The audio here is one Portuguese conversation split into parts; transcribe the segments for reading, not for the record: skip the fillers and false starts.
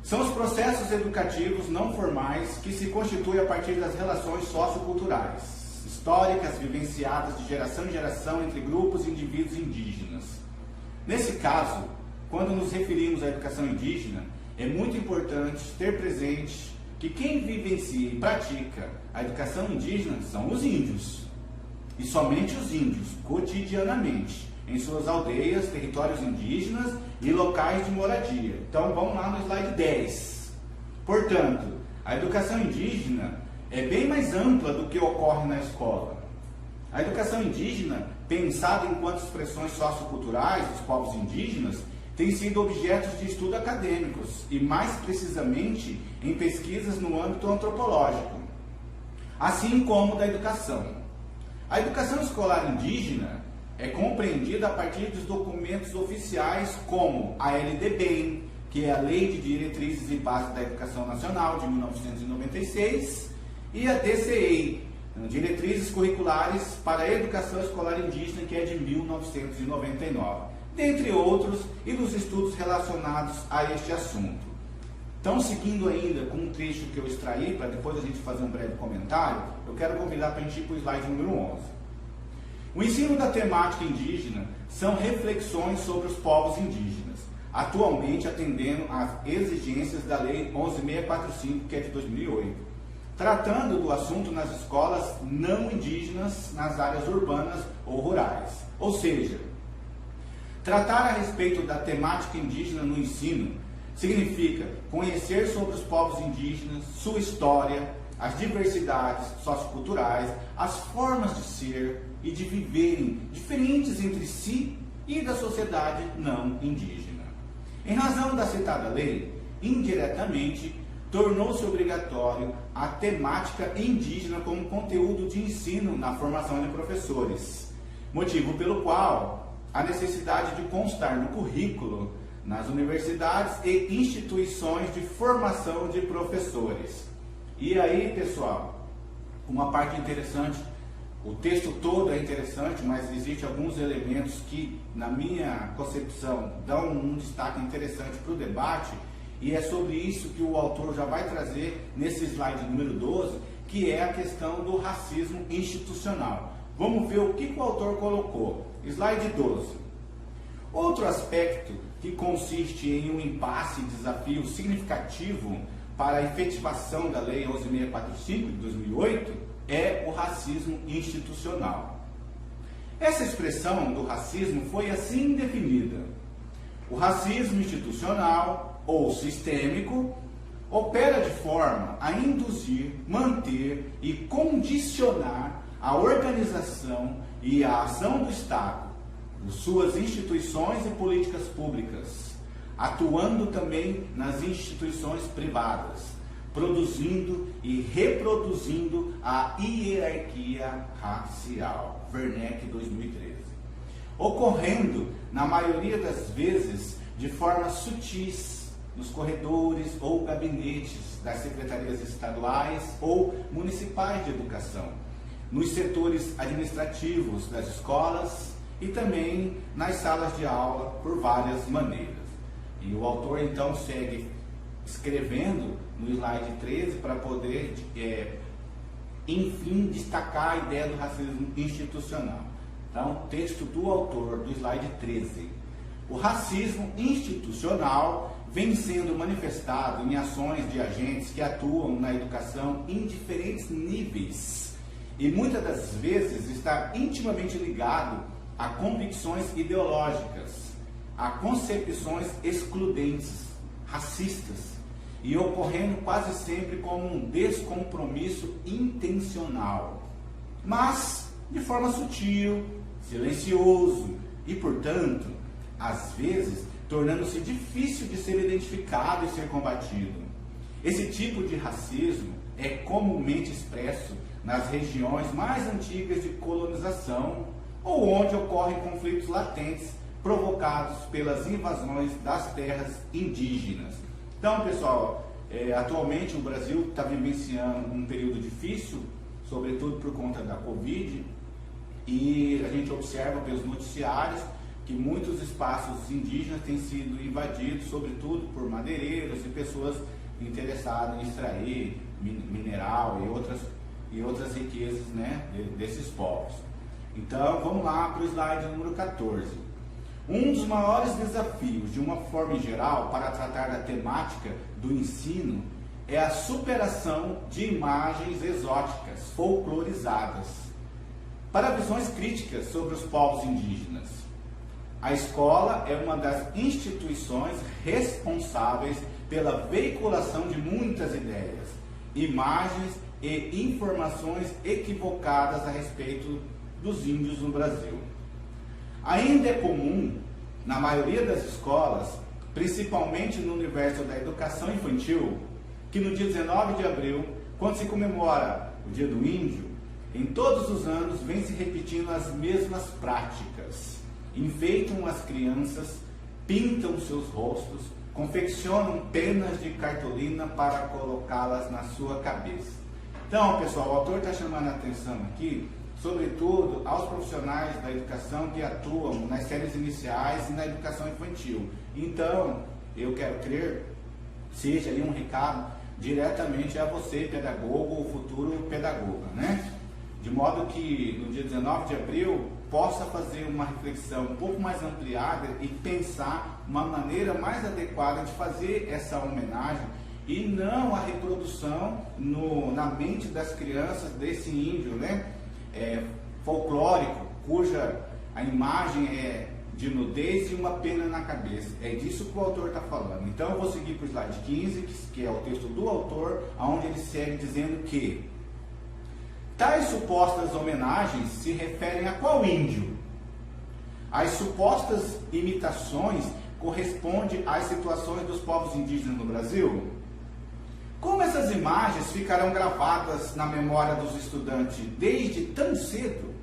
São os processos educativos não formais que se constituem a partir das relações socioculturais, históricas, vivenciadas de geração em geração entre grupos e indivíduos indígenas. Nesse caso, quando nos referimos à educação indígena, é muito importante ter presente que quem vivencia e pratica a educação indígena são os índios. E somente os índios, cotidianamente, em suas aldeias, territórios indígenas e locais de moradia. Então vamos lá no slide 10. Portanto, a educação indígena é bem mais ampla do que ocorre na escola. A educação indígena, pensada enquanto expressões socioculturais dos povos indígenas, tem sido objeto de estudo acadêmicos e, mais precisamente, em pesquisas no âmbito antropológico, assim como da educação. A educação escolar indígena é compreendida a partir dos documentos oficiais como a LDBEM, que é a Lei de Diretrizes e Bases da Educação Nacional de 1996, e a DCEI, Diretrizes Curriculares para a Educação Escolar Indígena, que é de 1999, dentre outros, e dos estudos relacionados a este assunto. Então, seguindo ainda com um trecho que eu extraí, para depois a gente fazer um breve comentário, eu quero convidar para a gente ir para o slide número 11. O ensino da temática indígena são reflexões sobre os povos indígenas, atualmente atendendo às exigências da Lei 11.645, que é de 2008, tratando do assunto nas escolas não indígenas, nas áreas urbanas ou rurais. Ou seja, tratar a respeito da temática indígena no ensino significa conhecer sobre os povos indígenas, sua história, as diversidades socioculturais, as formas de ser e de viverem diferentes entre si e da sociedade não indígena. Em razão da citada lei, indiretamente, tornou-se obrigatório a temática indígena como conteúdo de ensino na formação de professores, motivo pelo qual a necessidade de constar no currículo nas universidades e instituições de formação de professores. E aí, pessoal, uma parte interessante, o texto todo é interessante, mas existem alguns elementos que, na minha concepção, dão um destaque interessante para o debate, e é sobre isso que o autor já vai trazer nesse slide número 12, que é a questão do racismo institucional. Vamos ver o que o autor colocou. Slide 12. Outro aspecto que consiste em um impasse e desafio significativo para a efetivação da Lei 11.645 de 2008 é o racismo institucional. Essa expressão do racismo foi assim definida: o racismo institucional ou sistêmico opera de forma a induzir, manter e condicionar a organização e a ação do Estado, suas instituições e políticas públicas, atuando também nas instituições privadas, produzindo e reproduzindo a hierarquia racial, Werneck 2013, ocorrendo, na maioria das vezes, de forma sutis, nos corredores ou gabinetes das secretarias estaduais ou municipais de educação, nos setores administrativos das escolas e também nas salas de aula, por várias maneiras. E o autor então segue escrevendo no slide 13 para poder, enfim, destacar a ideia do racismo institucional. Então, texto do autor do slide 13. O racismo institucional vem sendo manifestado em ações de agentes que atuam na educação em diferentes níveis e muitas das vezes está intimamente ligado a convicções ideológicas, a concepções excludentes, racistas, e ocorrendo quase sempre como um descompromisso intencional, mas de forma sutil, silencioso e, portanto, às vezes, tornando-se difícil de ser identificado e ser combatido. Esse tipo de racismo é comumente expresso nas regiões mais antigas de colonização ou onde ocorrem conflitos latentes provocados pelas invasões das terras indígenas. Então, pessoal, atualmente o Brasil está vivenciando um período difícil, sobretudo por conta da Covid, e a gente observa pelos noticiários que muitos espaços indígenas têm sido invadidos, sobretudo por madeireiros e pessoas interessadas em extrair mineral e outras riquezas, né, desses povos. Então, vamos lá para o slide número 14. Um dos maiores desafios, de uma forma em geral, para tratar da temática do ensino é a superação de imagens exóticas, folclorizadas, para visões críticas sobre os povos indígenas. A escola é uma das instituições responsáveis pela veiculação de muitas ideias, imagens e informações equivocadas a respeito dos índios no Brasil. Ainda é comum, na maioria das escolas, principalmente no universo da educação infantil, que no dia 19 de abril, quando se comemora o Dia do Índio, em todos os anos vem se repetindo as mesmas práticas. Enfeitam as crianças, pintam seus rostos, confeccionam penas de cartolina para colocá-las na sua cabeça. Então, pessoal, o autor está chamando a atenção aqui, sobretudo aos profissionais da educação que atuam nas séries iniciais e na educação infantil. Então, eu quero crer, seja aí um recado diretamente a você, pedagogo ou futuro pedagoga, né? De modo que no dia 19 de abril possa fazer uma reflexão um pouco mais ampliada e pensar uma maneira mais adequada de fazer essa homenagem e não a reprodução na mente das crianças desse índio, né? Folclórico, cuja a imagem é de nudez e uma pena na cabeça. É disso que o autor está falando. Então eu vou seguir para o slide 15, que é o texto do autor, onde ele segue dizendo que tais supostas homenagens se referem a qual índio? As supostas imitações correspondem às situações dos povos indígenas no Brasil? Como essas imagens ficarão gravadas na memória dos estudantes desde tão cedo?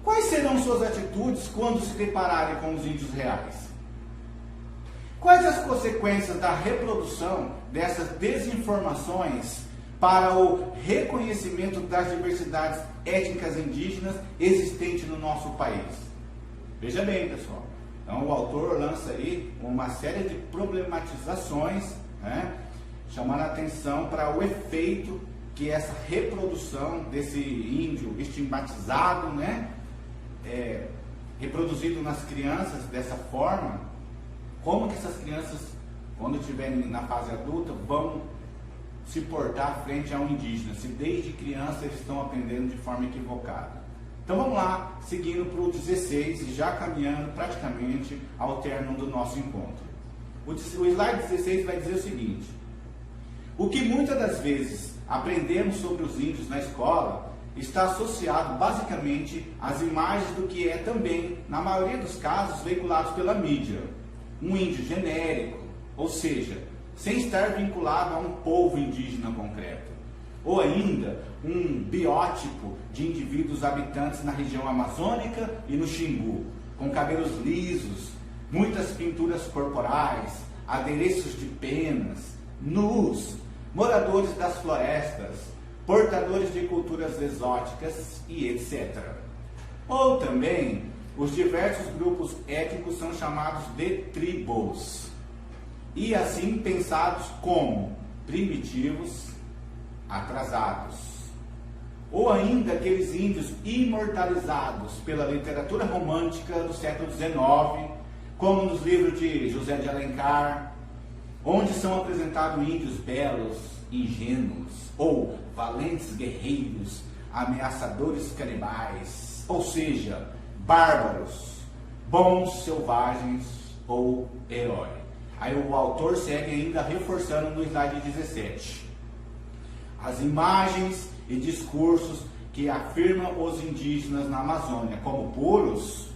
Quais serão suas atitudes quando se depararem com os índios reais? Quais as consequências da reprodução dessas desinformações para o reconhecimento das diversidades étnicas indígenas existentes no nosso país? Veja bem, pessoal. Então, o autor lança aí uma série de problematizações, né, chamando a atenção para o efeito que essa reprodução desse índio estigmatizado, né, reproduzido nas crianças dessa forma, como que essas crianças, quando estiverem na fase adulta, vão se portar frente a um indígena, se desde criança eles estão aprendendo de forma equivocada. Então vamos lá, seguindo para o 16 e já caminhando praticamente ao término do nosso encontro. O slide 16 vai dizer o seguinte: o que muitas das vezes aprendemos sobre os índios na escola está associado basicamente às imagens do que é também, na maioria dos casos, veiculados pela mídia. Um índio genérico, ou seja, sem estar vinculado a um povo indígena concreto. Ou ainda, um biótipo de indivíduos habitantes na região amazônica e no Xingu, com cabelos lisos, muitas pinturas corporais, adereços de penas, nus, moradores das florestas, portadores de culturas exóticas e etc. Ou também, os diversos grupos étnicos são chamados de tribos, e assim pensados como primitivos, atrasados. Ou ainda aqueles índios imortalizados pela literatura romântica do século XIX, como nos livros de José de Alencar, onde são apresentados índios belos, ingênuos, ou valentes guerreiros, ameaçadores canibais, ou seja, bárbaros, bons selvagens ou heróis. Aí o autor segue ainda reforçando no slide 17. As imagens e discursos que afirmam os indígenas na Amazônia como puros,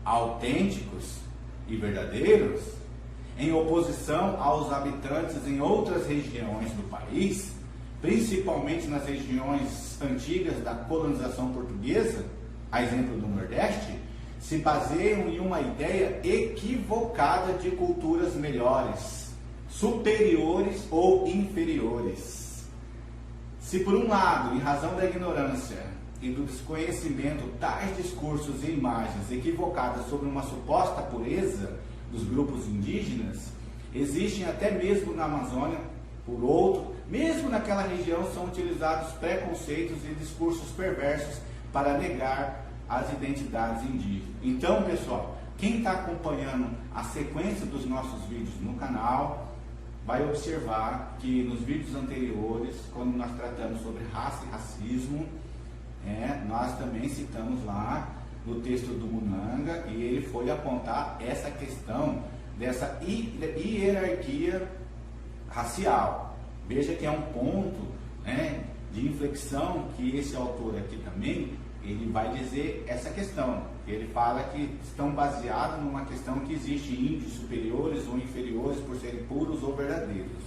autênticos e verdadeiros, em oposição aos habitantes em outras regiões do país, principalmente nas regiões antigas da colonização portuguesa, a exemplo do Nordeste, se baseiam em uma ideia equivocada de culturas melhores, superiores ou inferiores. Se por um lado, em razão da ignorância e do desconhecimento tais discursos e imagens equivocadas sobre uma suposta pureza dos grupos indígenas, existem até mesmo na Amazônia, por outro, mesmo naquela região são utilizados preconceitos e discursos perversos para negar as identidades indígenas. Então, pessoal, quem está acompanhando a sequência dos nossos vídeos no canal, vai observar que nos vídeos anteriores, quando nós tratamos sobre raça e racismo, nós também citamos lá no texto do Munanga, e ele foi apontar essa questão dessa hierarquia racial. Veja que é um ponto, de inflexão que esse autor aqui também, ele vai dizer essa questão. Ele fala que estão baseados numa questão que existe índios superiores ou inferiores por serem puros ou verdadeiros.